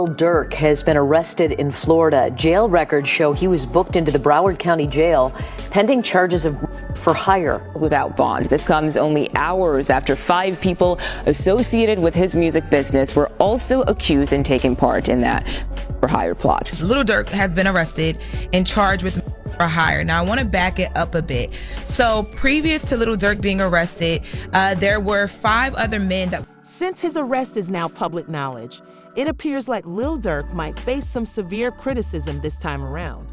Lil Durk has been arrested in Florida. Jail records show he was booked into the Broward County Jail pending charges of for hire without bond. This comes only hours after 5 people associated with his music business were also accused and taking part in that for hire plot. Lil Durk has been arrested and charged with for hire. Now, I want to back it up a bit. So, previous to Lil Durk being arrested, there were 5 other men that... Since his arrest is now public knowledge, it appears like Lil Durk might face some severe criticism this time around.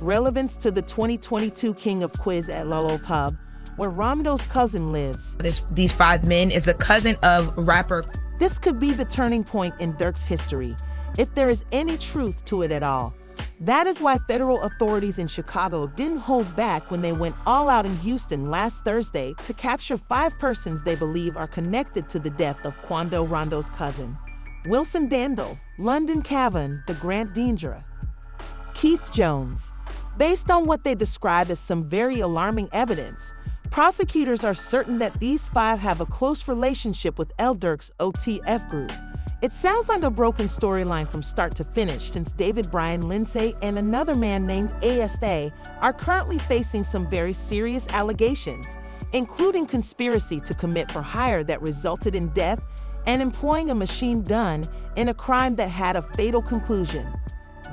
Relevance to the 2022 King of Quiz at Lolo Pub, where Romeo's cousin lives. These 5 men is the cousin of rapper. This could be the turning point in Durk's history, if there is any truth to it at all. That is why federal authorities in Chicago didn't hold back when they went all out in Houston last Thursday to capture 5 persons they believe are connected to the death of Quando Rondo's cousin. Wilson Dandle, London Cavan, the Grant Deandra, Keith Jones. Based on what they describe as some very alarming evidence, prosecutors are certain that these 5 have a close relationship with Lil Durk's OTF group. It sounds like a broken storyline from start to finish, since David Bryan Lindsay and another man named ASA are currently facing some very serious allegations, including conspiracy to commit for hire that resulted in death and employing a machine gun in a crime that had a fatal conclusion.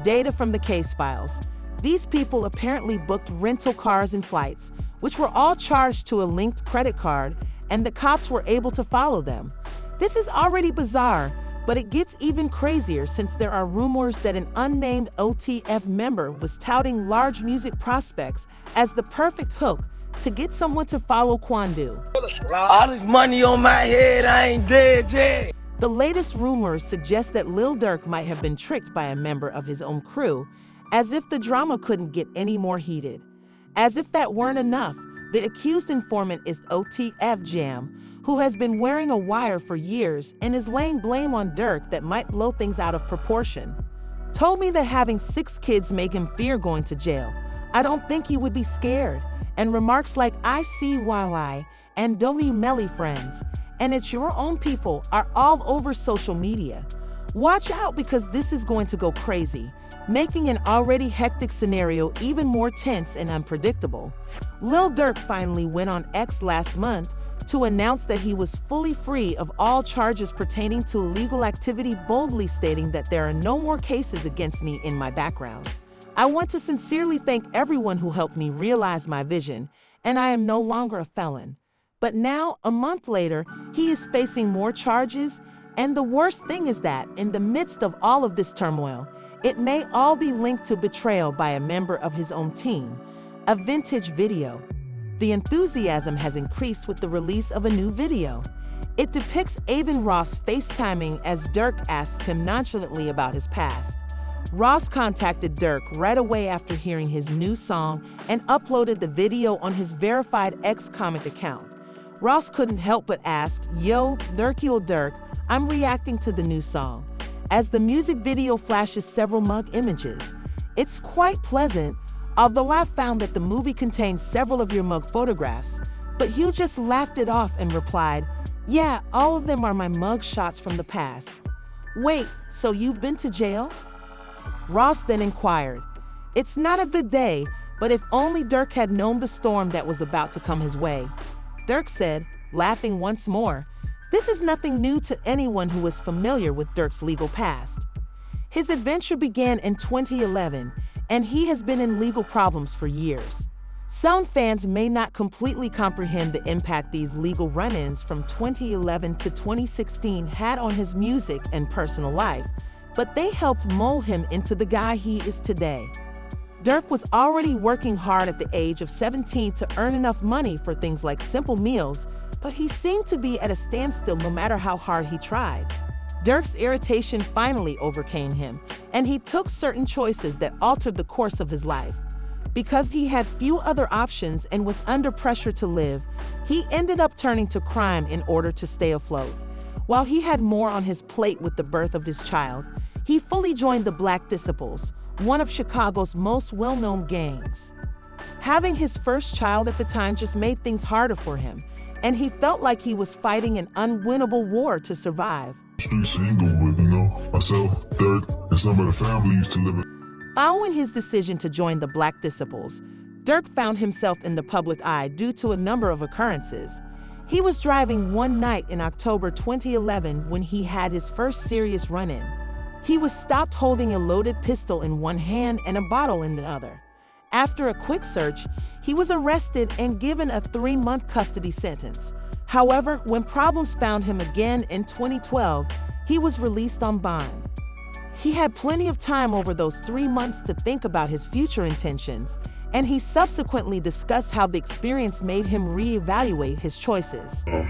Data from the case files. These people apparently booked rental cars and flights, which were all charged to a linked credit card, and the cops were able to follow them. This is already bizarre, but it gets even crazier since there are rumors that an unnamed OTF member was touting large music prospects as the perfect hook to get someone to follow Quando. All this money on my head, I ain't dead yet. The latest rumors suggest that Lil Durk might have been tricked by a member of his own crew, as if the drama couldn't get any more heated. As if that weren't enough, the accused informant is OTF Jam, who has been wearing a wire for years and is laying blame on Durk that might blow things out of proportion. Told me that having 6 kids make him fear going to jail. I don't think he would be scared. And remarks like, I see why and don't you melly friends, and it's your own people are all over social media. Watch out, because this is going to go crazy, making an already hectic scenario even more tense and unpredictable. Lil Durk finally went on X last month to announce that he was fully free of all charges pertaining to illegal activity, boldly stating that there are no more cases against me in my background. I want to sincerely thank everyone who helped me realize my vision, and I am no longer a felon. But now, a month later, he is facing more charges, and the worst thing is that, in the midst of all of this turmoil, it may all be linked to betrayal by a member of his own team. A vintage video. The enthusiasm has increased with the release of a new video. It depicts Avon Ross FaceTiming as Durk asks him nonchalantly about his past. Ross contacted Durk right away after hearing his new song and uploaded the video on his verified X comment account. Ross couldn't help but ask, "Yo, Durk, I'm reacting to the new song," as the music video flashes several mug images. It's quite pleasant, although I found that the movie contained several of your mug photographs, but Hugh just laughed it off and replied, "Yeah, all of them are my mug shots from the past." Wait, so you've been to jail? Ross then inquired. It's not a good day, but if only Durk had known the storm that was about to come his way. Durk said, laughing once more, this is nothing new to anyone who is familiar with Durk's legal past. His adventure began in 2011, and he has been in legal problems for years. Some fans may not completely comprehend the impact these legal run-ins from 2011 to 2016 had on his music and personal life, but they helped mold him into the guy he is today. Durk was already working hard at the age of 17 to earn enough money for things like simple meals, but he seemed to be at a standstill no matter how hard he tried. Durk's irritation finally overcame him, and he took certain choices that altered the course of his life. Because he had few other options and was under pressure to live, he ended up turning to crime in order to stay afloat. While he had more on his plate with the birth of his child, he fully joined the Black Disciples, one of Chicago's most well-known gangs. Having his first child at the time just made things harder for him, and he felt like he was fighting an unwinnable war to survive. Street single with, Myself, Durk, and some of the family used to live in. Following his decision to join the Black Disciples, Durk found himself in the public eye due to a number of occurrences. He was driving one night in October 2011 when he had his first serious run-in. He was stopped holding a loaded pistol in one hand and a bottle in the other. After a quick search, he was arrested and given a 3-month custody sentence. However, when problems found him again in 2012, he was released on bond. He had plenty of time over those 3 months to think about his future intentions, and he subsequently discussed how the experience made him reevaluate his choices. I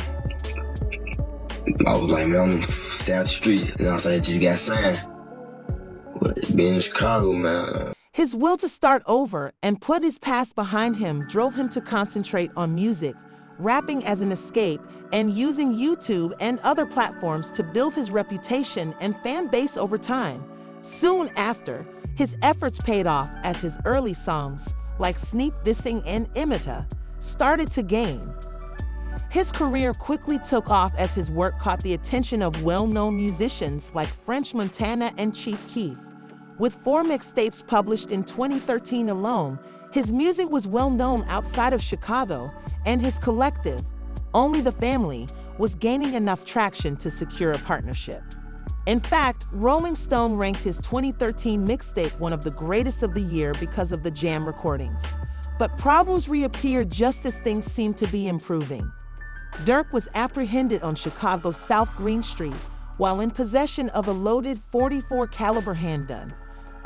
was like, man, I'm down the street. And I was like, I just got signed. But being in Chicago, man. His will to start over and put his past behind him drove him to concentrate on music, rapping as an escape, and using YouTube and other platforms to build his reputation and fan base over time. Soon after, his efforts paid off as his early songs, like Sneak Dissing and Imita, started to gain. His career quickly took off as his work caught the attention of well-known musicians like French Montana and Chief Keef. With 4 mixtapes published in 2013 alone, his music was well known outside of Chicago, and his collective, Only the Family, was gaining enough traction to secure a partnership. In fact, Rolling Stone ranked his 2013 mixtape one of the greatest of the year because of the jam recordings. But problems reappeared just as things seemed to be improving. Durk was apprehended on Chicago's South Green Street while in possession of a loaded .44 caliber handgun.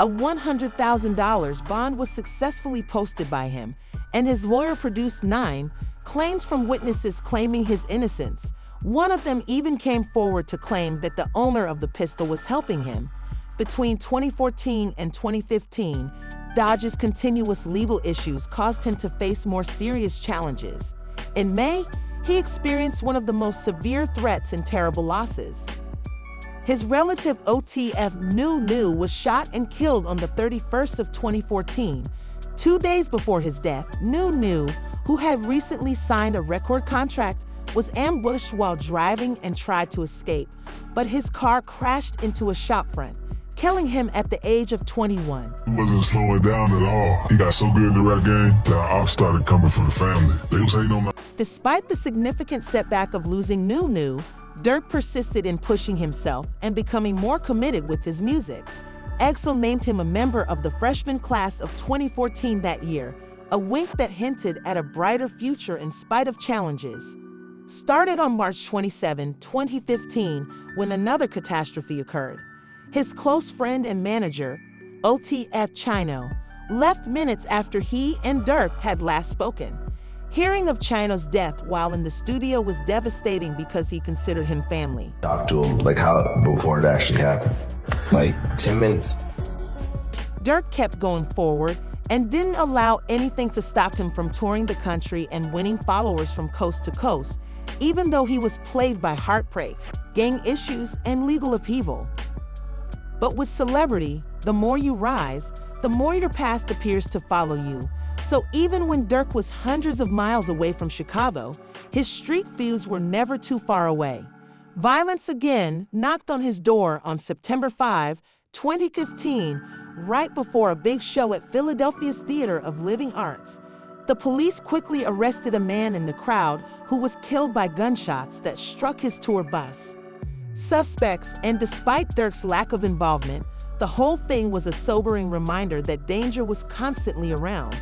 A $100,000 bond was successfully posted by him, and his lawyer produced 9 claims from witnesses claiming his innocence. One of them even came forward to claim that the owner of the pistol was helping him. Between 2014 and 2015, Dodge's continuous legal issues caused him to face more serious challenges. In May, he experienced one of the most severe threats and terrible losses. His relative OTF Nu was shot and killed on the 31st of 2014. 2 days before his death, Nu, who had recently signed a record contract, was ambushed while driving and tried to escape, but his car crashed into a shopfront, killing him at the age of 21. He wasn't slowing down at all. He got so good in the rap game that ops started coming from the family. They was hating on my... Despite the significant setback of losing Nu, Durk persisted in pushing himself and becoming more committed with his music. Exo named him a member of the freshman class of 2014 that year, a wink that hinted at a brighter future in spite of challenges. Started on March 27, 2015, when another catastrophe occurred. His close friend and manager, OTF Chino, left minutes after he and Durk had last spoken. Hearing of Chino's death while in the studio was devastating because he considered him family. Talked to him, like how, before it actually happened. Like 10 minutes. Durk kept going forward and didn't allow anything to stop him from touring the country and winning followers from coast to coast, even though he was plagued by heartbreak, gang issues, and legal upheaval. But with celebrity, the more you rise, the more your past appears to follow you. So even when Durk was hundreds of miles away from Chicago, his street feuds were never too far away. Violence again knocked on his door on September 5, 2015, right before a big show at Philadelphia's Theater of Living Arts. The police quickly arrested a man in the crowd who was killed by gunshots that struck his tour bus. Suspects, and despite Durk's lack of involvement, the whole thing was a sobering reminder that danger was constantly around.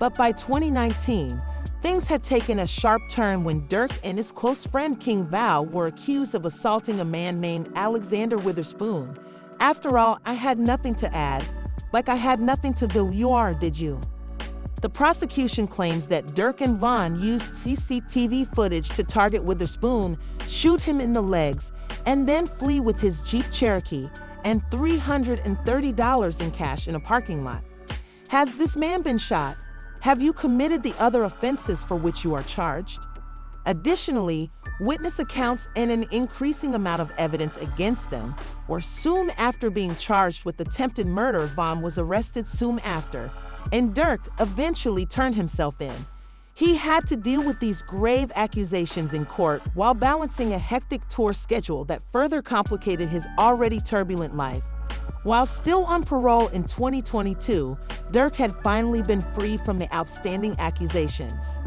But by 2019, things had taken a sharp turn when Durk and his close friend King Val were accused of assaulting a man named Alexander Witherspoon. After all, I had nothing to add. Like I had nothing to do, you are, did you? The prosecution claims that Durk and Vaughn used CCTV footage to target Witherspoon, shoot him in the legs, and then flee with his Jeep Cherokee and $330 in cash in a parking lot. Has this man been shot? Have you committed the other offenses for which you are charged? Additionally, witness accounts and an increasing amount of evidence against them, were soon after being charged with attempted murder. Vaughn was arrested soon after, and Durk eventually turned himself in. He had to deal with these grave accusations in court while balancing a hectic tour schedule that further complicated his already turbulent life. While still on parole in 2022, Durk had finally been freed from the outstanding accusations.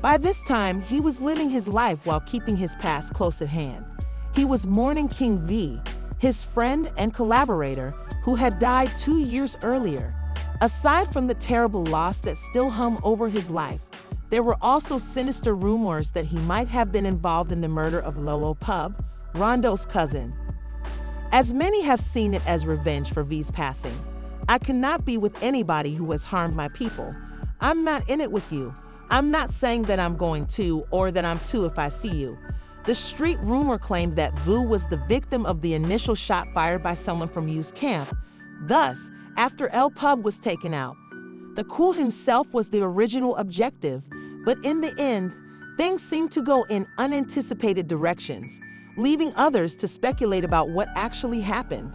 By this time, he was living his life while keeping his past close at hand. He was mourning King V, his friend and collaborator, who had died 2 years earlier. Aside from the terrible loss that still hung over his life, there were also sinister rumors that he might have been involved in the murder of Lolo Pub, Rondo's cousin. As many have seen it as revenge for V's passing, I cannot be with anybody who has harmed my people. I'm not in it with you. I'm not saying that I'm going to or that I'm to if I see you. The street rumor claimed that Vu was the victim of the initial shot fired by someone from U's camp. Thus, after El Pub was taken out, the Cool himself was the original objective, but in the end, things seemed to go in unanticipated directions, leaving others to speculate about what actually happened.